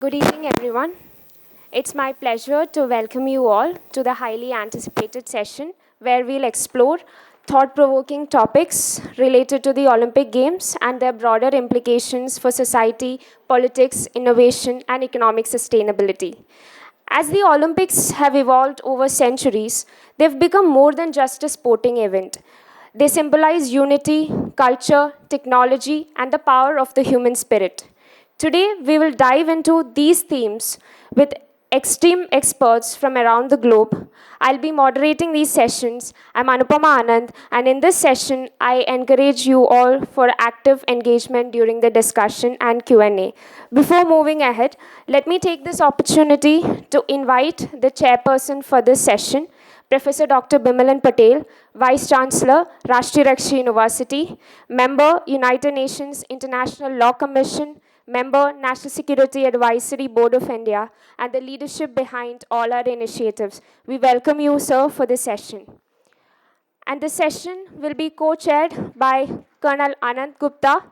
Good evening, everyone. It's my pleasure to welcome you all to the highly anticipated session where we'll explore thought-provoking topics related to the Olympic Games and their broader implications for society, politics, innovation, and economic sustainability. As the Olympics have evolved over centuries, they've become more than just a sporting event. They symbolize unity, culture, technology, and the power of the human spirit. Today, we will dive into these themes with extreme experts from around the globe. I'll be moderating these sessions. I'm Anupama Anand, and in this session, I encourage you all for active engagement during the discussion and Q&A. Before moving ahead, let me take this opportunity to invite the chairperson for this session, Professor Dr. Bimalan Patel, Vice Chancellor, Rashtriya Rakshi University, Member, United Nations International Law Commission, Member, National Security Advisory Board of India, and the leadership behind all our initiatives. We welcome you, sir, for this session. And the session will be co-chaired by Colonel Anand Gupta,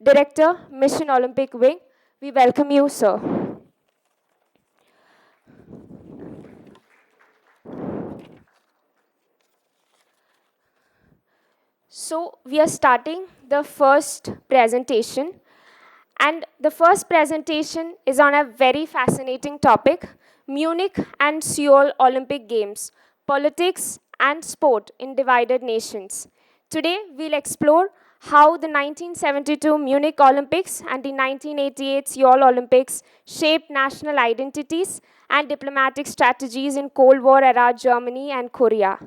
Director, Mission Olympic Wing. We welcome you, sir. So we are starting the first presentation. And the first presentation is on a very fascinating topic, Munich and Seoul Olympic Games, politics and sport in divided nations. Today, we'll explore how the 1972 Munich Olympics and the 1988 Seoul Olympics shaped national identities and diplomatic strategies in Cold War era Germany and Korea.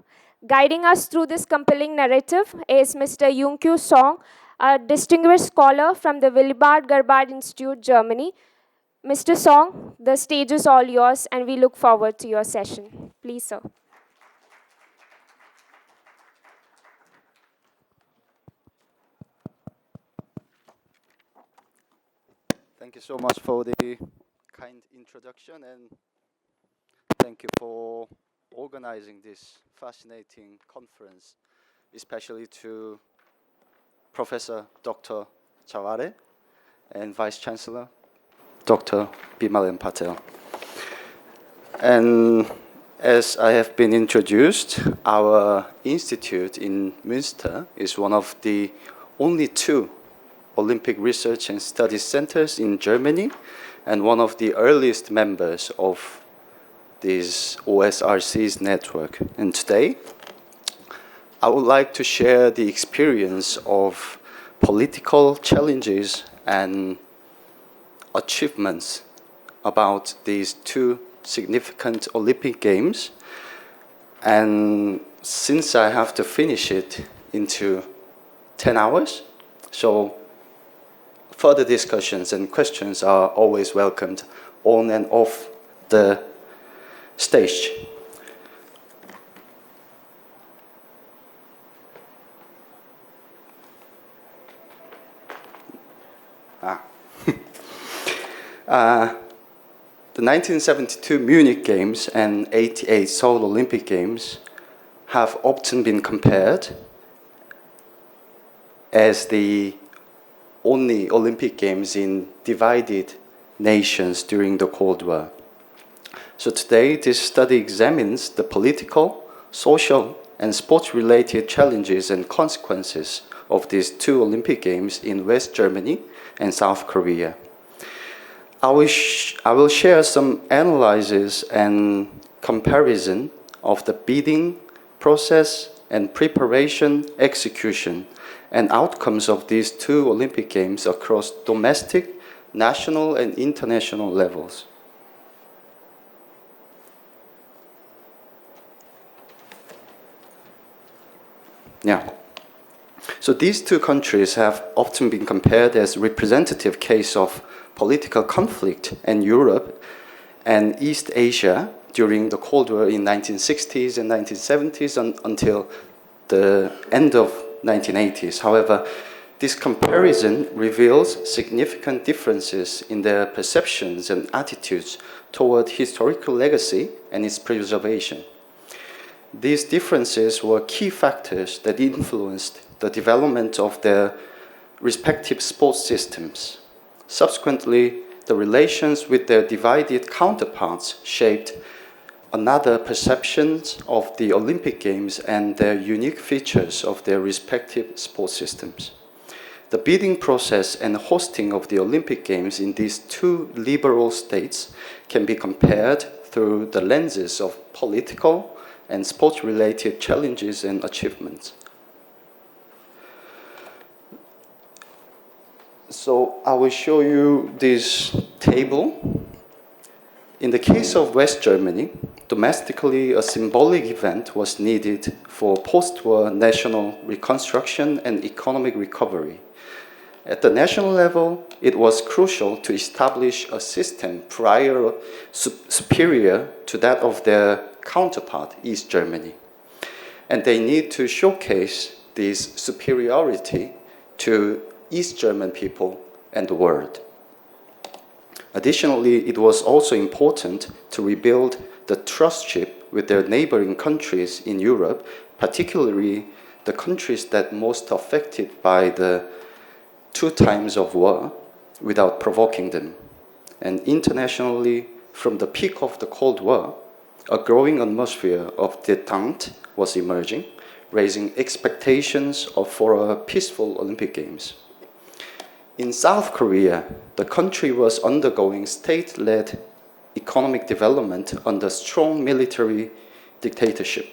Guiding us through this compelling narrative is Mr. Yoonkyu Song, a distinguished scholar from the Willibald Gebhardt Institut, Germany. Mr. Song, the stage is all yours, and we look forward to your session. Please, sir. Thank you so much for the kind introduction, and thank you for organizing this fascinating conference, especially to Professor Dr. Chaware and Vice Chancellor Dr. Bimalan Patel. And as I have been introduced, our institute in Münster is one of the only two Olympic research and studies centers in Germany and one of the earliest members of this OSRC's network. And today, I would like to share the experience of political challenges and achievements about these two significant Olympic Games. And since I have to finish it into 10 hours, so further discussions and questions are always welcomed on and off the stage. The 1972 Munich Games and 88 Seoul Olympic Games have often been compared as the only Olympic Games in divided nations during the Cold War. So today, this study examines the political, social, and sports-related challenges and consequences of these two Olympic Games in West Germany and South Korea. I will share some analysis and comparison of the bidding process and preparation, execution, and outcomes of these two Olympic Games across domestic, national, and international levels. Yeah. So these two countries have often been compared as representative case of political conflict in Europe and East Asia during the Cold War in 1960s and 1970s until the end of 1980s. However, this comparison reveals significant differences in their perceptions and attitudes toward historical legacy and its preservation. These differences were key factors that influenced the development of their respective sports systems. Subsequently, the relations with their divided counterparts shaped another perceptions of the Olympic Games and their unique features of their respective sports systems. The bidding process and hosting of the Olympic Games in these two liberal states can be compared through the lenses of political and sports-related challenges and achievements. So I will show you this table. In the case of West Germany, domestically a symbolic event was needed for post-war national reconstruction and economic recovery. At the national level, it was crucial to establish a system superior to that of their counterpart, East Germany. And they need to showcase this superiority to East German people and the world. Additionally, it was also important to rebuild the trustship with their neighboring countries in Europe, particularly the countries that most affected by the 2 times of war, without provoking them. And internationally, from the peak of the Cold War, a growing atmosphere of détente was emerging, raising expectations for a peaceful Olympic Games. In South Korea, the country was undergoing state-led economic development under strong military dictatorship.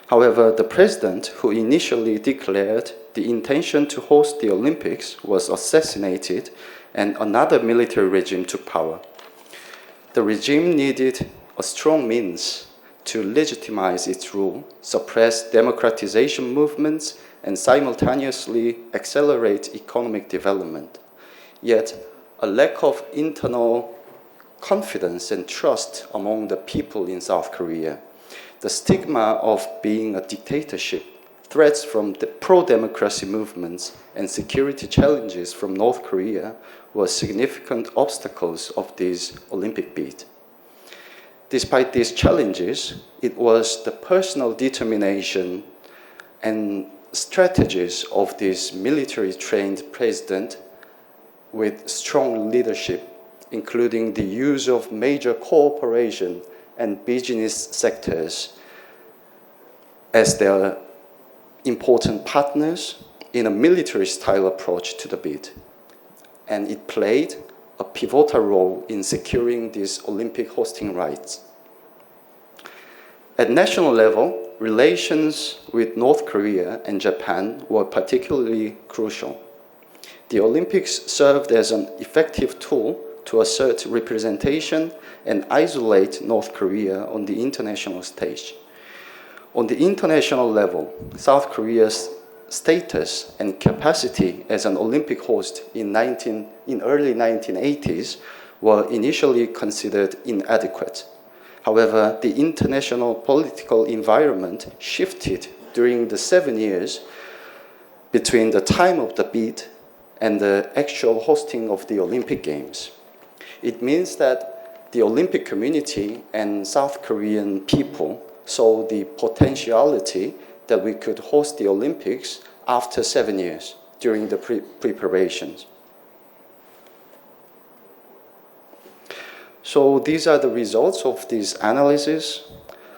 However, the president who initially declared the intention to host the Olympics was assassinated and another military regime took power. The regime needed a strong means to legitimize its rule, suppress democratization movements, and simultaneously accelerate economic development. Yet, a lack of internal confidence and trust among the people in South Korea, the stigma of being a dictatorship, threats from the pro-democracy movements, and security challenges from North Korea were significant obstacles of this Olympic bid. Despite these challenges, it was the personal determination and strategies of this military-trained president with strong leadership, including the use of major cooperation and business sectors as their important partners in a military-style approach to the bid. And it played a pivotal role in securing these Olympic hosting rights. At national level, relations with North Korea and Japan were particularly crucial. The Olympics served as an effective tool to assert representation and isolate North Korea on the international stage. On the international level, South Korea's status and capacity as an Olympic host in early 1980s were initially considered inadequate. However, the international political environment shifted during the 7 years between the time of the bid and the actual hosting of the Olympic Games. It means that the Olympic community and South Korean people saw the potentiality that we could host the Olympics after 7 years during the preparations. So these are the results of this analysis.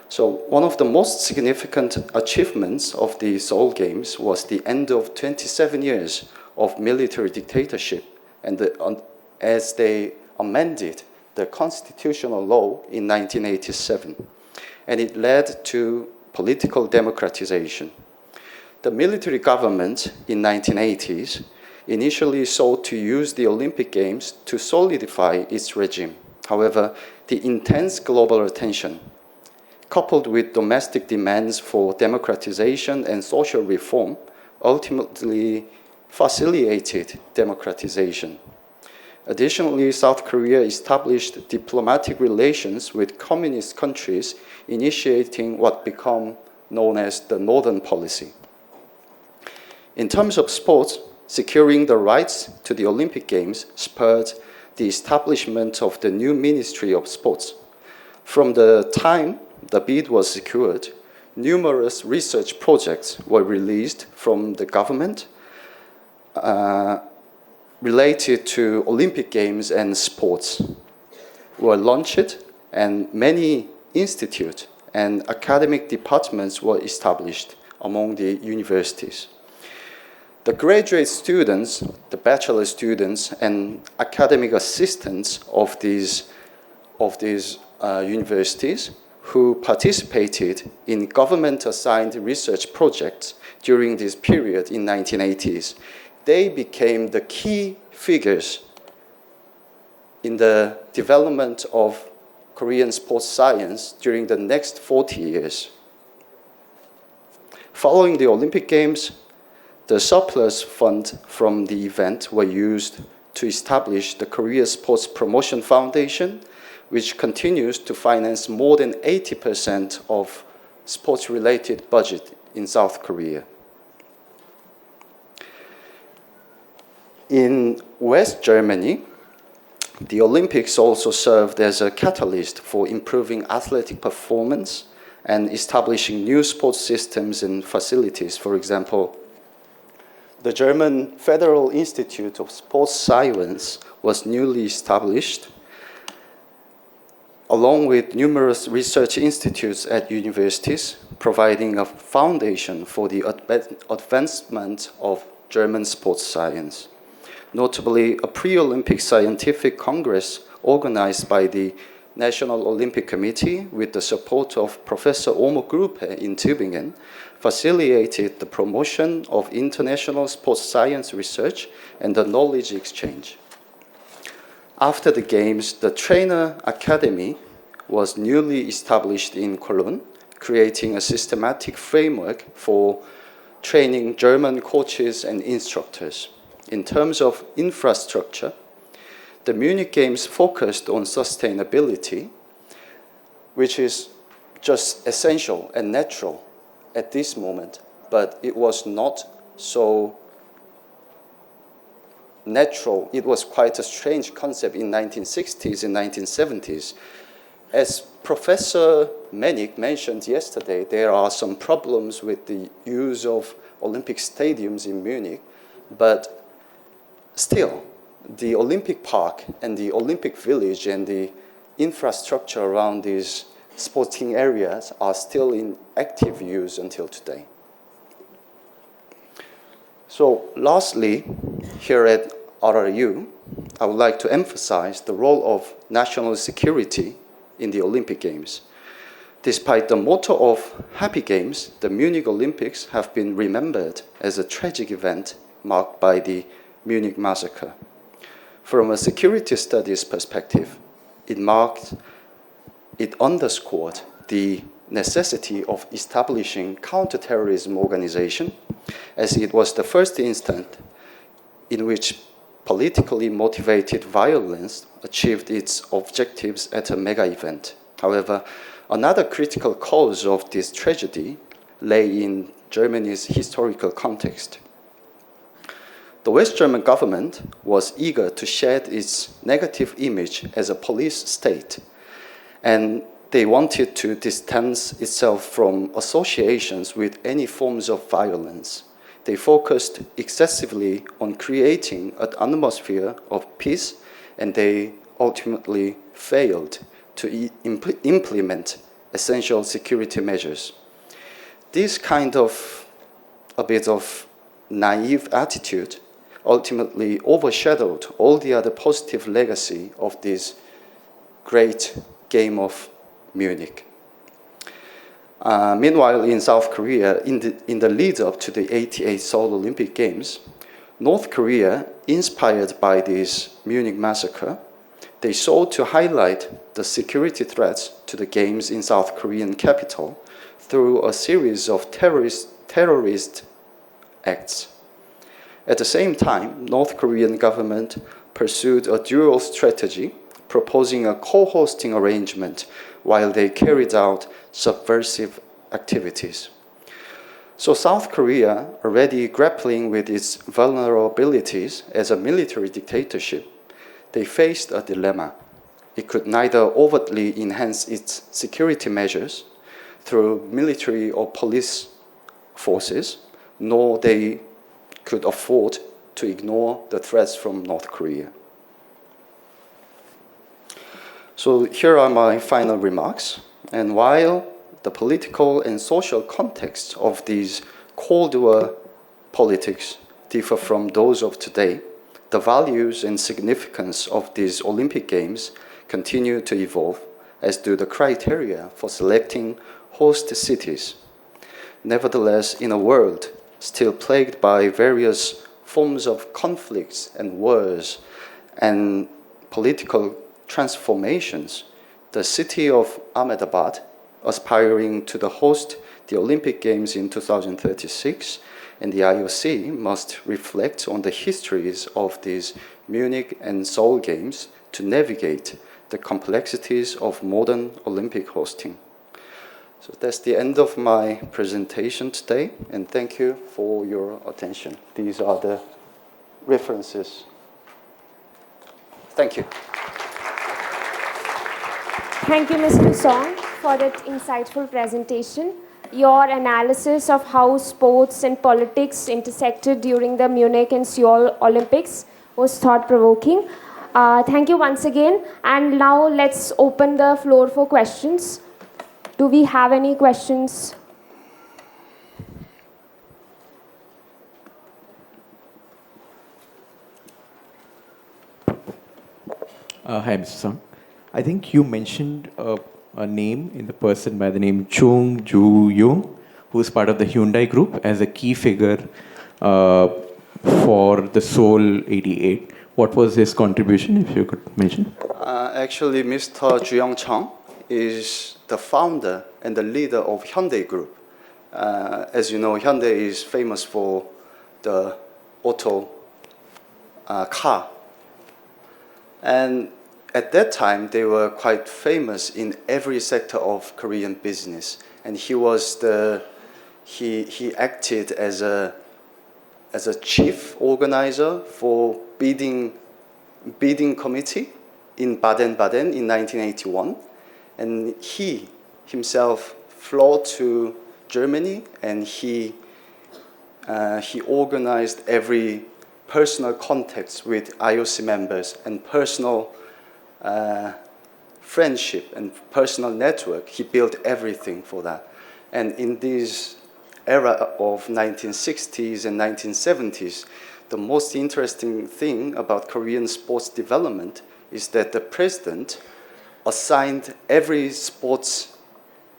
So one of the most significant achievements of the Seoul Games was the end of 27 years of military dictatorship, and as they amended the constitutional law in 1987, and it led to political democratization. The military government in 1980s initially sought to use the Olympic Games to solidify its regime. However, the intense global attention, coupled with domestic demands for democratization and social reform, ultimately facilitated democratization. Additionally, South Korea established diplomatic relations with communist countries, initiating what became known as the Northern Policy. In terms of sports, securing the rights to the Olympic Games spurred the establishment of the new Ministry of Sports. From the time the bid was secured, numerous research projects were released from the government, related to Olympic Games and sports were launched, and many institutes and academic departments were established among the universities. The graduate students, the bachelor students, and academic assistants of these universities who participated in government-assigned research projects during this period in 1980s, they became the key figures in the development of Korean sports science during the next 40 years. Following the Olympic Games, the surplus fund from the event were used to establish the Korea Sports Promotion Foundation, which continues to finance more than 80% of sports-related budget in South Korea. In West Germany, the Olympics also served as a catalyst for improving athletic performance and establishing new sports systems and facilities. For example, the German Federal Institute of Sports Science was newly established, along with numerous research institutes at universities, providing a foundation for the advancement of German sports science. Notably, a pre-Olympic scientific congress organized by the National Olympic Committee with the support of Professor Omo Gruppe in Tübingen facilitated the promotion of international sports science research and the knowledge exchange. After the Games, the Trainer Academy was newly established in Cologne, creating a systematic framework for training German coaches and instructors. In terms of infrastructure, the Munich Games focused on sustainability, which is just essential and natural at this moment, but it was not so natural. It was quite a strange concept in 1960s and 1970s. As Professor Menig mentioned yesterday, there are some problems with the use of Olympic stadiums in Munich, but still, the Olympic Park and the Olympic Village and the infrastructure around these sporting areas are still in active use until today. So lastly, here at RRU, I would like to emphasize the role of national security in the Olympic Games. Despite the motto of Happy Games, the Munich Olympics have been remembered as a tragic event marked by the Munich massacre. From a security studies perspective, it underscored the necessity of establishing counterterrorism organization, as it was the first instance in which politically motivated violence achieved its objectives at a mega event. However, another critical cause of this tragedy lay in Germany's historical context. The West German government was eager to shed its negative image as a police state, and they wanted to distance itself from associations with any forms of violence. They focused excessively on creating an atmosphere of peace, and they ultimately failed to implement essential security measures. This kind of a bit of naive attitude ultimately overshadowed all the other positive legacy of this great game of Munich. Meanwhile, in South Korea, in the lead up to the 88 Seoul Olympic Games, North Korea, inspired by this Munich massacre, they sought to highlight the security threats to the games in South Korean capital through a series of terrorist acts. At the same time, North Korean government pursued a dual strategy, proposing a co-hosting arrangement while they carried out subversive activities. So South Korea, already grappling with its vulnerabilities as a military dictatorship, they faced a dilemma. It could neither overtly enhance its security measures through military or police forces, nor they could afford to ignore the threats from North Korea. So here are my final remarks. And while the political and social context of these Cold War politics differ from those of today, the values and significance of these Olympic Games continue to evolve, as do the criteria for selecting host cities. Nevertheless, in a world still plagued by various forms of conflicts and wars and political transformations, the city of Ahmedabad, aspiring to host the Olympic Games in 2036, and the IOC must reflect on the histories of these Munich and Seoul Games to navigate the complexities of modern Olympic hosting. So that's the end of my presentation today, and thank you for your attention. These are the references. Thank you. Thank you, Mr. Song, for that insightful presentation. Your analysis of how sports and politics intersected during the Munich and Seoul Olympics was thought-provoking. Thank you once again. And now let's open the floor for questions. Do we have any questions? Hi, Mr. Song. I think you mentioned a name in the person by the name Chung Ju Young, who is part of the Hyundai Group as a key figure for the Seoul 88. What was his contribution, if you could mention? Actually, Mr. Ju Young-chang is the founder and the leader of Hyundai Group. As you know, Hyundai is famous for the auto car. And at that time, they were quite famous in every sector of Korean business. And he acted as a chief organizer for bidding committee in Baden-Baden in 1981. And he himself flew to Germany, and he organized every personal contacts with IOC members and personal friendship and personal network. He built everything for that. And in this era of 1960s and 1970s, the most interesting thing about Korean sports development is that the president assigned every sports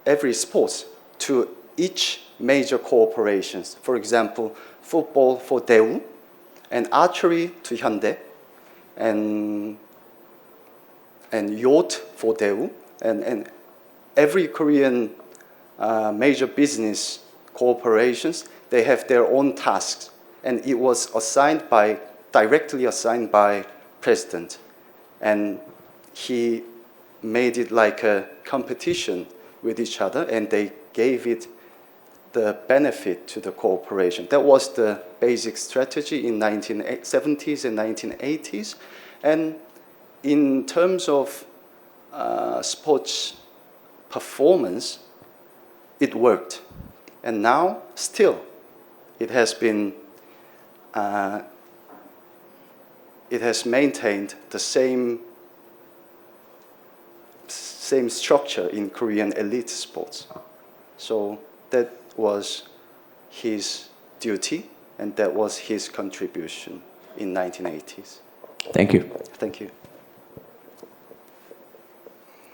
to each major corporations. For example, football for Daewoo, and archery to Hyundai, and yacht for Daewoo, and every Korean major business corporations, they have their own tasks, and it was directly assigned by president, and he made it like a competition with each other, and they gave it the benefit to the corporation. That was the basic strategy in 1970s and 1980s. And in terms of sports performance, it worked. And now, still, it has maintained the same structure in Korean elite sports. So that was his duty, and that was his contribution in 1980s. Thank you. Thank you.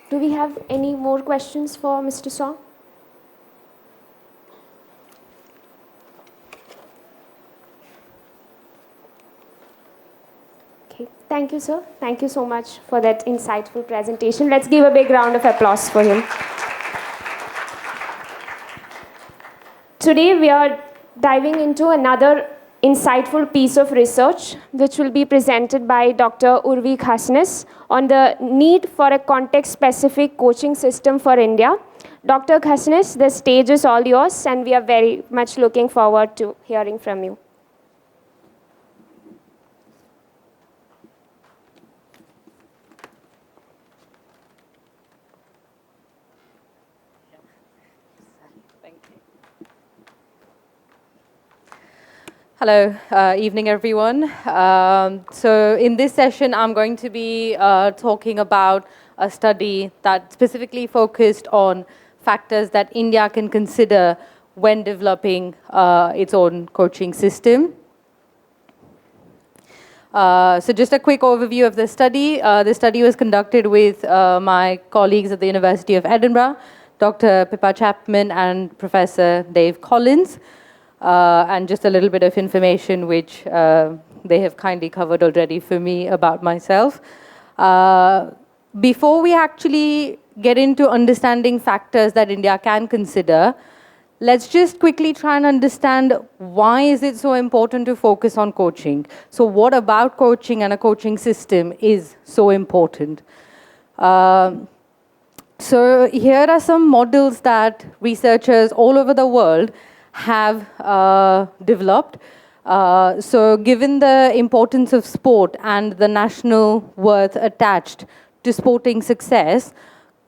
Do we have any more questions for Mr. Song? Okay, thank you, sir. Thank you so much for that insightful presentation. Let's give a big round of applause for him. Today we are diving into another insightful piece of research which will be presented by Dr. Urvi Khasnis on the need for a context-specific coaching system for India. Dr. Khasnis, the stage is all yours, and we are very much looking forward to hearing from you. Hello, evening everyone. So in this session, I'm going to be talking about a study that specifically focused on factors that India can consider when developing its own coaching system. So just a quick overview of the study. The study was conducted with my colleagues at the University of Edinburgh, Dr. Pippa Chapman and Professor Dave Collins. And just a little bit of information which they have kindly covered already for me about myself. Before we actually get into understanding factors that India can consider, let's just quickly try and understand why is it so important to focus on coaching. So what about coaching and a coaching system is so important? So here are some models that researchers all over the world have developed. So given the importance of sport and the national worth attached to sporting success,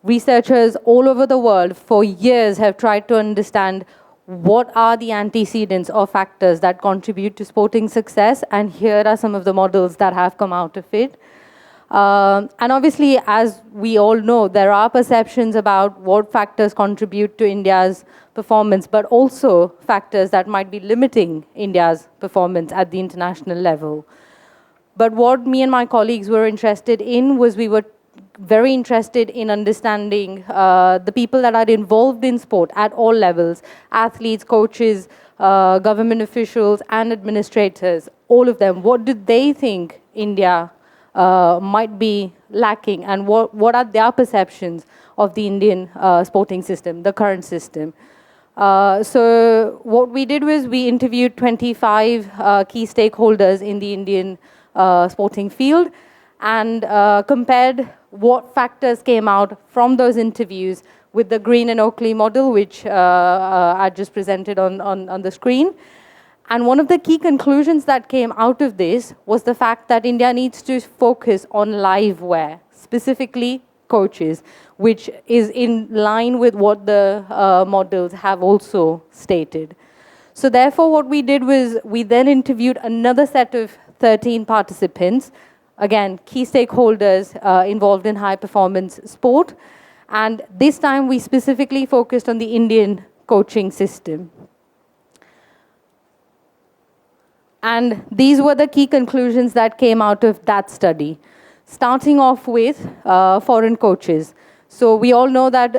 researchers all over the world for years have tried to understand what are the antecedents or factors that contribute to sporting success, and here are some of the models that have come out of it. And obviously, as we all know, there are perceptions about what factors contribute to India's performance, but also factors that might be limiting India's performance at the international level. But what me and my colleagues were interested in was we were very interested in understanding the people that are involved in sport at all levels, athletes, coaches, government officials, and administrators, all of them. What do they think India might be lacking, and what are their perceptions of the Indian sporting system, the current system? So what we did was we interviewed 25 key stakeholders in the Indian sporting field and compared what factors came out from those interviews with the Green and Oakley model, which I just presented on the screen. And one of the key conclusions that came out of this was the fact that India needs to focus on liveware, specifically coaches, which is in line with what the models have also stated. So therefore, what we did was we then interviewed another set of 13 participants, again, key stakeholders involved in high-performance sport. And this time, we specifically focused on the Indian coaching system. And these were the key conclusions that came out of that study, starting off with foreign coaches. So we all know that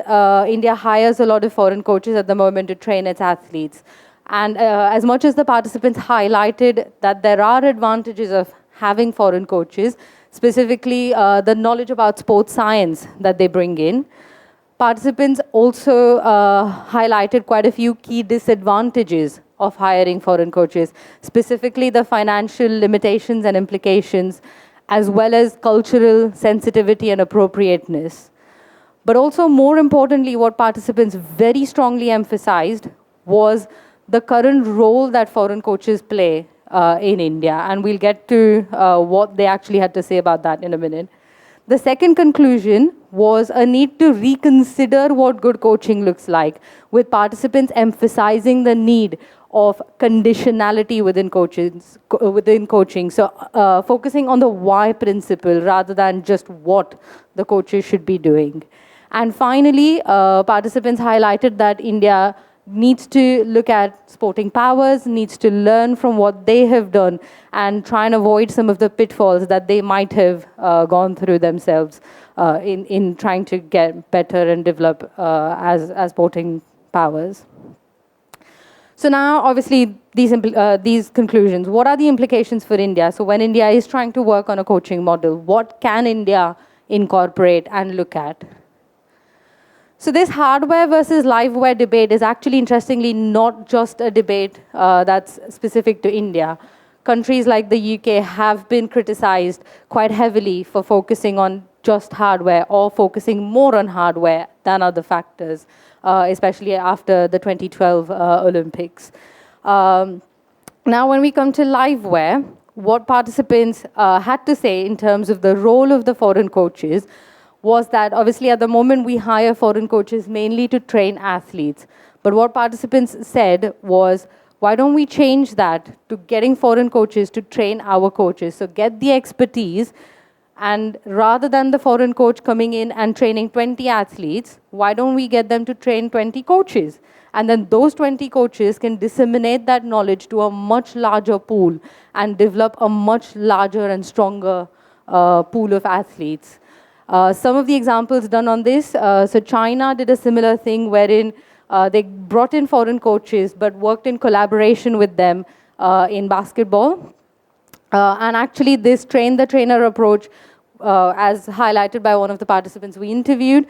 India hires a lot of foreign coaches at the moment to train its athletes. And as much as the participants highlighted that there are advantages of having foreign coaches, specifically the knowledge about sports science that they bring in, participants also highlighted quite a few key disadvantages of hiring foreign coaches, specifically the financial limitations and implications, as well as cultural sensitivity and appropriateness. But also, more importantly, what participants very strongly emphasized was the current role that foreign coaches play in India. And we'll get to what they actually had to say about that in a minute. The second conclusion was a need to reconsider what good coaching looks like, with participants emphasizing the need of conditionality within coaching. So focusing on the why principle rather than just what the coaches should be doing. And finally, participants highlighted that India needs to look at sporting powers, needs to learn from what they have done and try and avoid some of the pitfalls that they might have gone through themselves in trying to get better and develop as sporting powers. So now, obviously, these conclusions, what are the implications for India? So when India is trying to work on a coaching model, what can India incorporate and look at? So this hardware versus liveware debate is actually, interestingly, not just a debate that's specific to India. Countries like the UK have been criticized quite heavily for focusing on just hardware or focusing more on hardware than other factors, especially after the 2012 Olympics. Now, when we come to liveware, what participants had to say in terms of the role of the foreign coaches was that obviously at the moment we hire foreign coaches mainly to train athletes. But what participants said was Why don't we change that to getting foreign coaches to train our coaches? So get the expertise, and rather than the foreign coach coming in and training 20 athletes, why don't we get them to train 20 coaches? And then those 20 coaches can disseminate that knowledge to a much larger pool and develop a much larger and stronger pool of athletes. Some of the examples done on this, so China did a similar thing wherein they brought in foreign coaches but worked in collaboration with them in basketball. And actually this train-the-trainer approach, as highlighted by one of the participants we interviewed,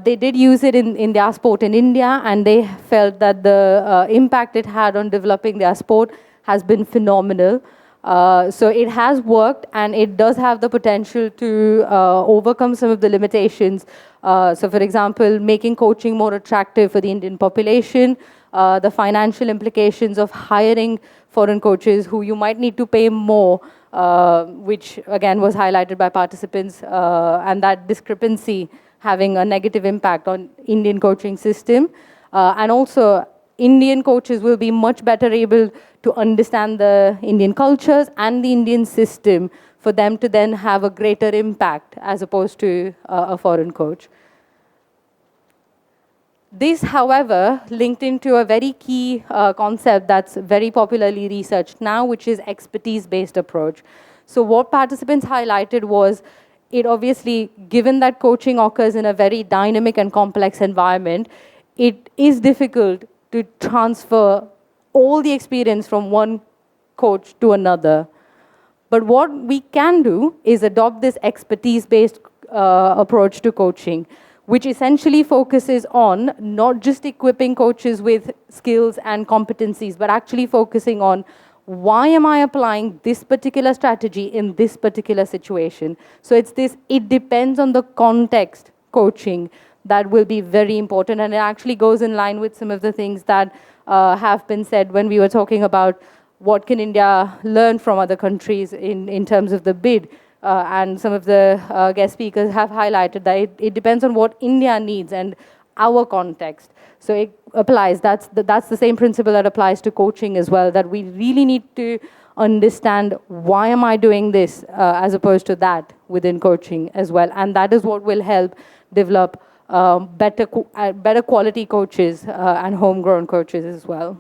they did use it in their sport in India, and they felt that the impact it had on developing their sport has been phenomenal. So it has worked, and it does have the potential to overcome some of the limitations. So for example, making coaching more attractive for the Indian population, the financial implications of hiring foreign coaches who you might need to pay more, which again was highlighted by participants, and that discrepancy having a negative impact on Indian coaching system. And also Indian coaches will be much better able to understand the Indian cultures and the Indian system for them to then have a greater impact as opposed to a foreign coach. This, however, linked into a very key concept that's very popularly researched now, which is expertise-based approach. So what participants highlighted was, it obviously, given that coaching occurs in a very dynamic and complex environment, it is difficult to transfer all the experience from one coach to another. But what we can do is adopt this expertise-based approach to coaching, which essentially focuses on not just equipping coaches with skills and competencies, but actually focusing on, why am I applying this particular strategy in this particular situation? So it's this, it depends on the context coaching that will be very important, and it actually goes in line with some of the things that have been said when we were talking about what can India learn from other countries in terms of the bid. And some of the guest speakers have highlighted that it depends on what India needs and our context. So it applies, that's the same principle that applies to coaching as well, that we really need to understand, why am I doing this as opposed to that within coaching as well. And that is what will help develop better quality coaches and homegrown coaches as well.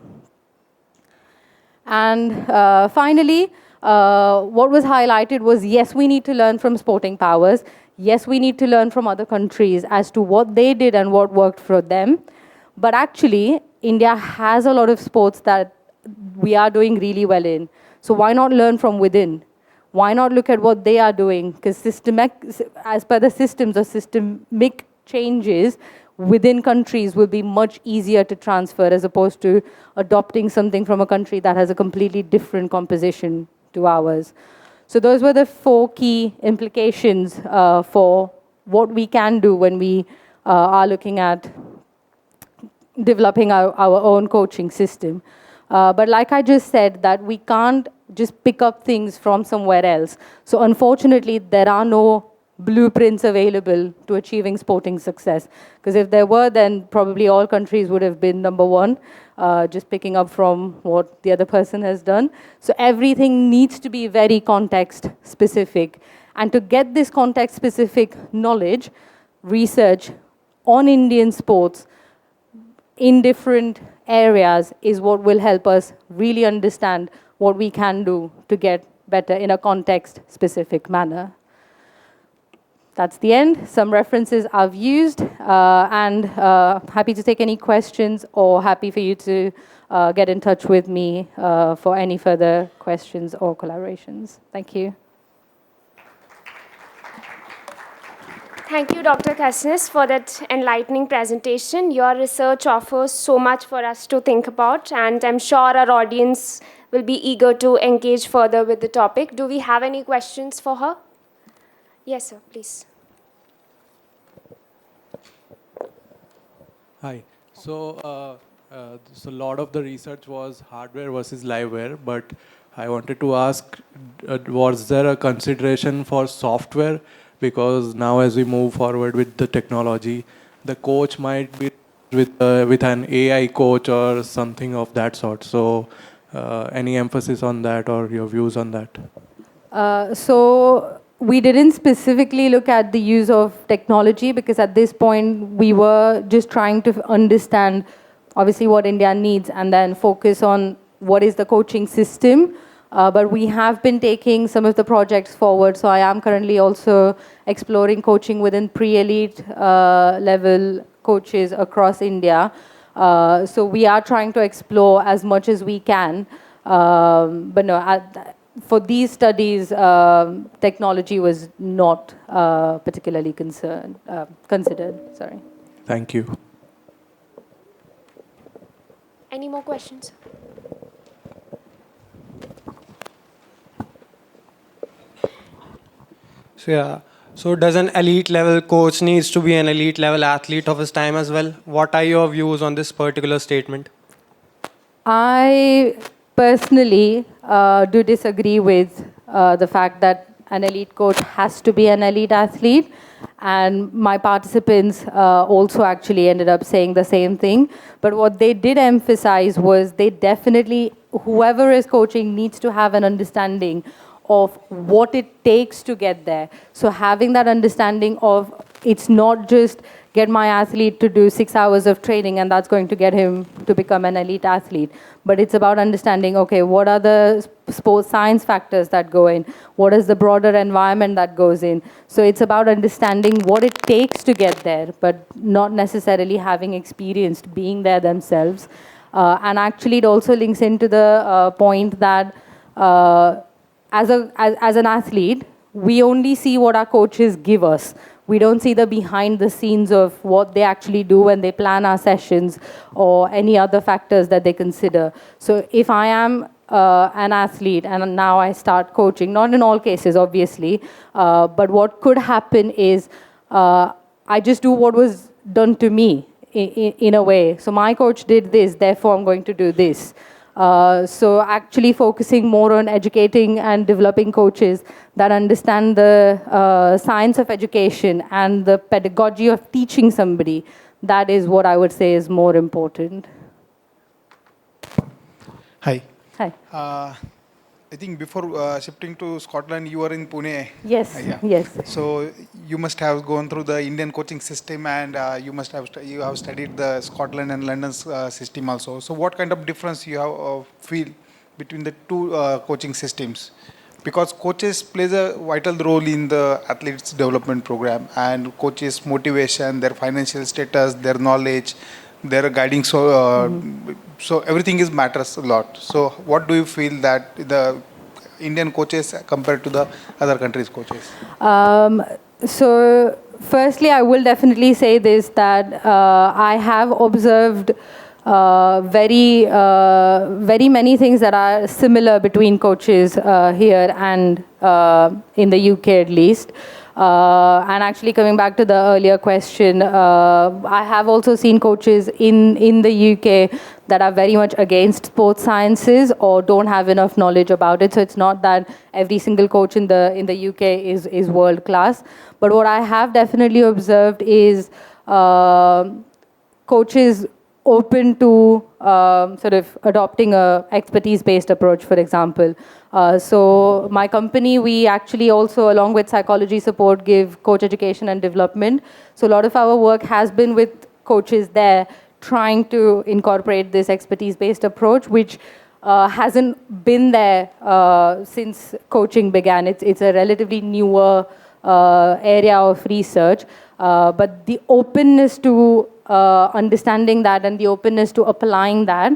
And finally, what was highlighted was, yes, we need to learn from sporting powers. Yes, we need to learn from other countries as to what they did and what worked for them. But actually, India has a lot of sports that we are doing really well in. So why not learn from within? Why not look at what they are doing? Because as per the systems or systemic changes within countries will be much easier to transfer as opposed to adopting something from a country that has a completely different composition to ours. So those were the 4 key implications for what we can do when we are looking at developing our own coaching system. But like I just said, that we can't just pick up things from somewhere else. So unfortunately, there are no blueprints available to achieving sporting success. Because if there were, then probably all countries would have been number 1, just picking up from what the other person has done. So everything needs to be very context specific. And to get this context specific knowledge, research on Indian sports in different areas is what will help us really understand what we can do to get better in a context specific manner. That's the end. Some references I've used, and happy to take any questions, or happy for you to get in touch with me for any further questions or collaborations. Thank you. Thank you, Dr. Khasnis, for that enlightening presentation. Your research offers so much for us to think about, and I'm sure our audience will be eager to engage further with the topic. Do we have any questions for her? Yes, sir, please. Hi. So a lot of the research was hardware versus liveware, but I wanted to ask, was there a consideration for software? Because now as we move forward with the technology, the coach might be with an AI coach or something of that sort. So, any emphasis on that or your views on that? So we didn't specifically look at the use of technology because at this point we were just trying to understand obviously what India needs and then focus on what is the coaching system. But we have been taking some of the projects forward. So I am currently also exploring coaching within pre-elite level coaches across India. So we are trying to explore as much as we can. But no, for these studies, technology was not particularly considered. Sorry. Thank you. Any more questions? So yeah. So does an elite level coach needs to be an elite level athlete of his time as well? What are your views on this particular statement? I personally do disagree with the fact that an elite coach has to be an elite athlete. And my participants also actually ended up saying the same thing. But what they did emphasize was they definitely, whoever is coaching needs to have an understanding of what it takes to get there. So having that understanding of it's not just get my athlete to do 6 hours of training and that's going to get him to become an elite athlete. But it's about understanding, okay, what are the sports science factors that go in? What is the broader environment that goes in? So it's about understanding what it takes to get there, but not necessarily having experienced being there themselves. And actually it also links into the point that as an athlete, we only see what our coaches give us. We don't see the behind the scenes of what they actually do when they plan our sessions or any other factors that they consider. So if I am an athlete and now I start coaching, not in all cases obviously, but what could happen is I just do what was done to me in a way. So my coach did this, therefore I'm going to do this. So actually focusing more on educating and developing coaches that understand the science of education and the pedagogy of teaching somebody, that is what I would say is more important. Hi. Hi. I think before shifting to Scotland, you were in Pune. Yes, Yeah. yes. So you must have gone through the Indian coaching system, and you must have you have studied the Scotland and London's system also. So what kind of difference you have feel between the two coaching systems? Because coaches plays a vital role in the athletes development program, and coaches motivation, their financial status, their knowledge, their guiding, so everything is matters a lot. So what do you feel that the Indian coaches compared to the other countries' coaches? So firstly, I will definitely say this, that I have observed very many things that are similar between coaches here and in the UK at least. And actually coming back to the earlier question, I have also seen coaches in the UK that are very much against sports sciences or don't have enough knowledge about it. So it's not that every single coach in the UK is world class. But what I have definitely observed is coaches open to sort of adopting a expertise-based approach, for example. So my company, we actually also, along with psychology support, give coach education and development. So a lot of our work has been with coaches there, trying to incorporate this expertise-based approach, which hasn't been there since coaching began. It's a relatively newer area of research, but the openness to understanding that and the openness to applying that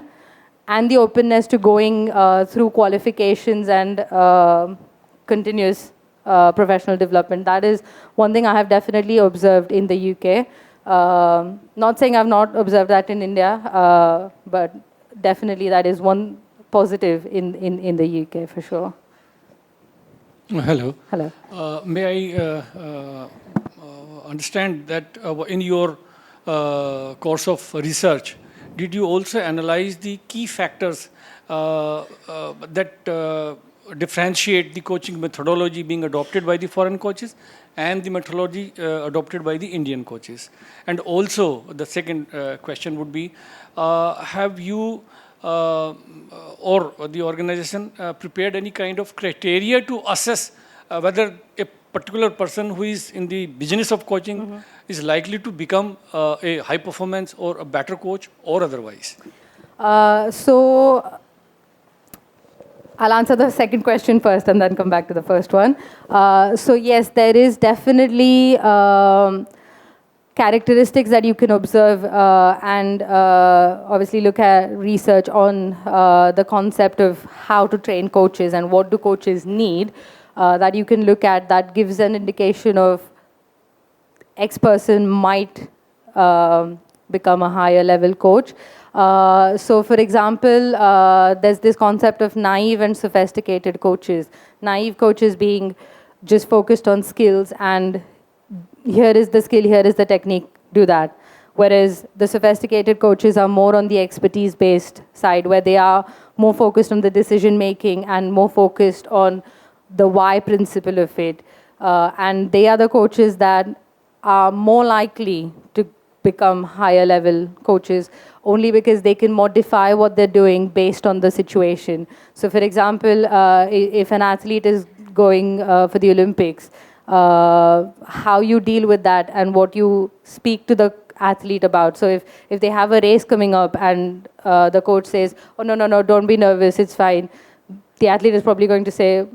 and the openness to going through qualifications and continuous professional development. That is one thing I have definitely observed in the UK. Not saying I've not observed that in India, but definitely that is one positive in the UK for sure. Hello. Hello. May I understand that in your course of research, did you also analyze the key factors that differentiate the coaching methodology being adopted by the foreign coaches and the methodology adopted by the Indian coaches? And also, the second question would be, have you or the organization prepared any kind of criteria to assess whether a particular person who is in the business of coaching is likely to become a high performance or a better coach or otherwise? So I'll answer the second question first and then come back to the first one. So yes, there is definitely characteristics that you can observe and obviously look at research on the concept of how to train coaches and what do coaches need that you can look at that gives an indication of X person might become a higher level coach. So for example, there's this concept of naive and sophisticated coaches. Naive coaches being just focused on skills and here is the skill, here is the technique, do that. Whereas the sophisticated coaches are more on the expertise-based side where they are more focused on the decision making and more focused on the why principle of it. And they are the coaches that are more likely to become higher level coaches only because they can modify what they're doing based on the situation. So for example, if an athlete is going for the Olympics, how you deal with that and what you speak to the athlete about. So if they have a race coming up and the coach says, oh, no, don't be nervous, it's fine. The athlete is probably going to say,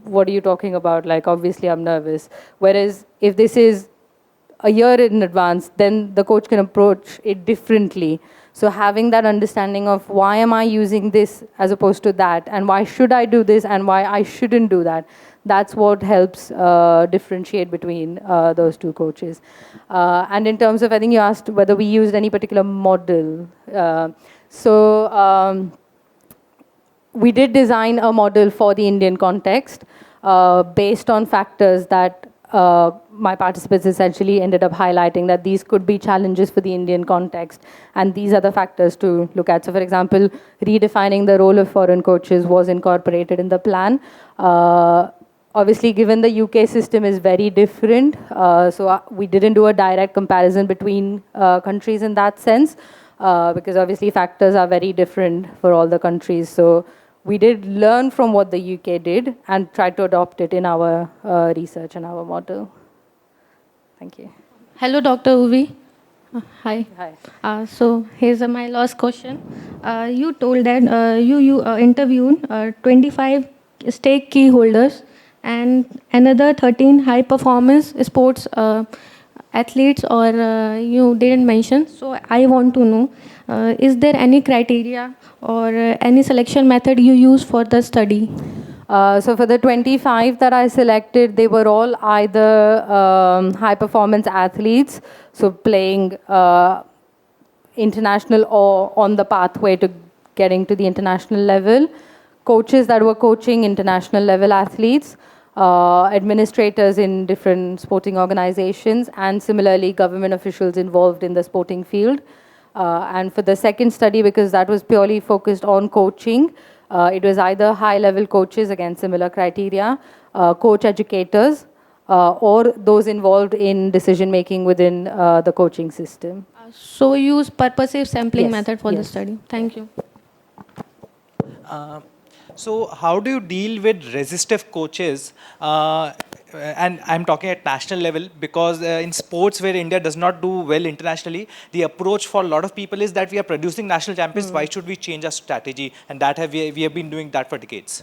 what are you talking about? Like, obviously I'm nervous. Whereas if this is a year in advance, then the coach can approach it differently. So having that understanding of why am I using this as opposed to that, and why should I do this and why I shouldn't do that, that's what helps differentiate between those two coaches. And in terms of, I think you asked whether we used any particular model. We did design a model for the Indian context based on factors that my participants essentially ended up highlighting that these could be challenges for the Indian context, and these are the factors to look at. So for example, redefining the role of foreign coaches was incorporated in the plan. Obviously, given the UK system is very different, so we didn't do a direct comparison between countries in that sense, because obviously factors are very different for all the countries. So we did learn from what the UK did and tried to adopt it in our research and our model. Thank you. Hello, Dr. Urvi. Hi. Hi. So here's my last question. You told that you interviewed 25 stake key holders and another 13 high performance sports athletes, or you didn't mention. So I want to know, is there any criteria or any selection method you use for the study? So for the 25 that I selected, they were all either high performance athletes, so playing international or on the pathway to getting to the international level, coaches that were coaching international level athletes, administrators in different sporting organizations, and similarly government officials involved in the sporting field. And for the second study, because that was purely focused on coaching, it was either high-level coaches, again similar criteria, coach educators, or those involved in decision-making within the coaching system. So use purposive sampling Yes, method for the yes. study. Thank you. So how do you deal with resistive coaches? And I'm talking at national level, because in sports where India does not do well internationally, the approach for a lot of people is that we are producing national champions. Why should we change our strategy? And that we have been doing that for decades.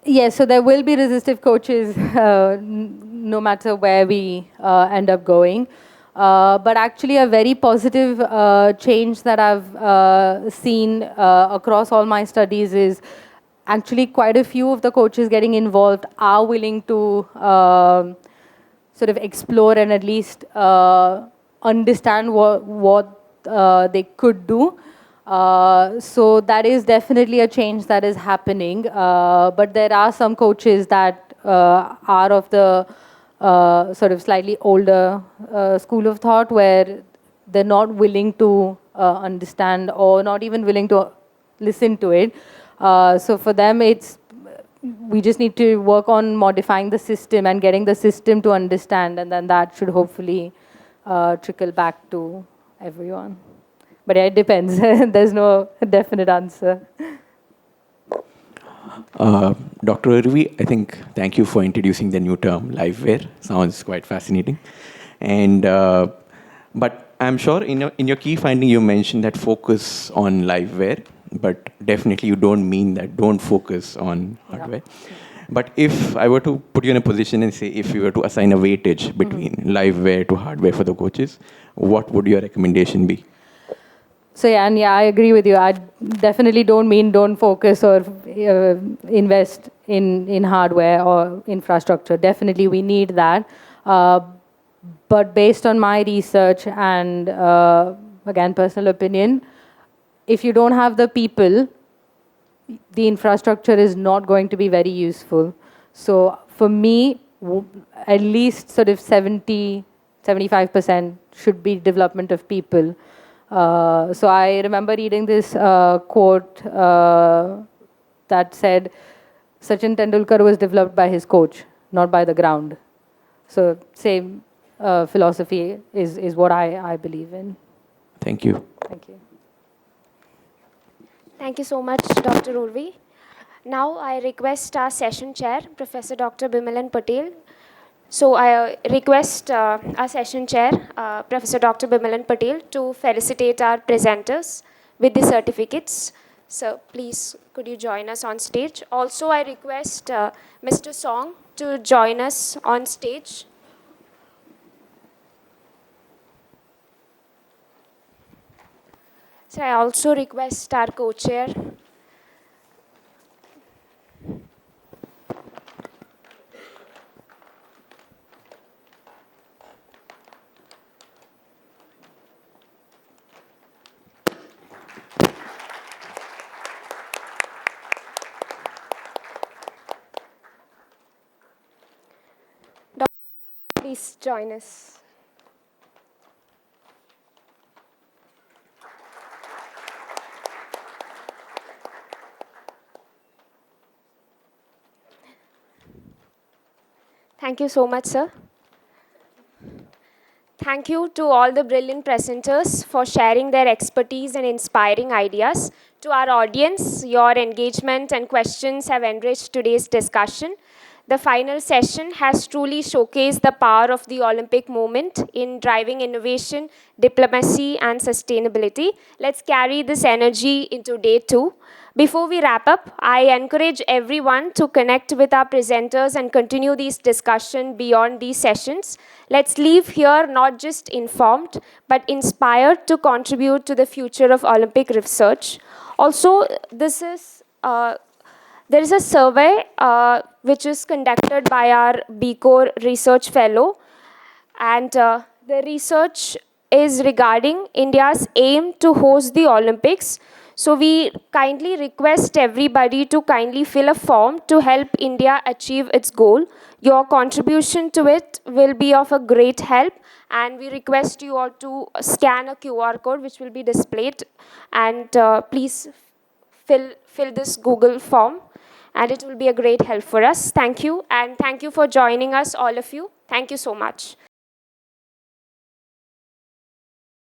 Yes, so there will be resistive coaches no matter where we end up going. But actually a very positive change that I've seen across all my studies is actually quite a few of the coaches getting involved are willing to sort of explore and at least understand what they could do. So that is definitely a change that is happening. But there are some coaches that are of the sort of slightly older school of thought where they're not willing to understand or not even willing to listen to it. So for them, we just need to work on modifying the system and getting the system to understand, and then that should hopefully trickle back to everyone. But yeah, it depends. There's no definite answer. Dr. Urvi, I think thank you for introducing the new term, liveware. Sounds quite fascinating. And but I'm sure in your key finding you mentioned that focus on liveware, but definitely you don't mean that don't focus on hardware. But if I were to put you in a position and say if you were to assign a weightage between liveware to hardware for the coaches, what would your recommendation be? So yeah, and yeah, I agree with you. I definitely don't mean don't focus or invest in hardware or infrastructure. Definitely we need that. But based on my research and again, personal opinion, if you don't have the people, the infrastructure is not going to be very useful. So for me, at least sort of 75% should be development of people. So I remember reading this quote that said, Sachin Tendulkar was developed by his coach, not by the ground. So same philosophy is what I believe in. Thank you. Thank you. Thank you so much, Dr. Urvi. Now I request our session chair, Professor Dr. Bimalan Patel. So I request our session chair, Professor Dr. Bimalan Patel, to felicitate our presenters with the certificates. So please, could you join us on stage? Also, I request Mr. Song to join us on stage. So I also request our co-chair, please join us. Thank you so much, sir. Thank you to all the brilliant presenters for sharing their expertise and inspiring ideas. To our audience, your engagement and questions have enriched today's discussion. The final session has truly showcased the power of the Olympic movement in driving innovation, diplomacy, and sustainability. Let's carry this energy into day 2. Before we wrap up, I encourage everyone to connect with our presenters and continue this discussion beyond these sessions. Let's leave here not just informed, but inspired to contribute to the future of Olympic research. Also, there is a survey which is conducted by our BCORE research fellow, and the research is regarding India's aim to host the Olympics. So we kindly request everybody to kindly fill a form to help India achieve its goal. Your contribution to it will be of a great help, and we request you all to scan a QR code which will be displayed, and please fill this Google form, and it will be a great help for us. Thank you, and thank you for joining us, all of you. Thank you so much.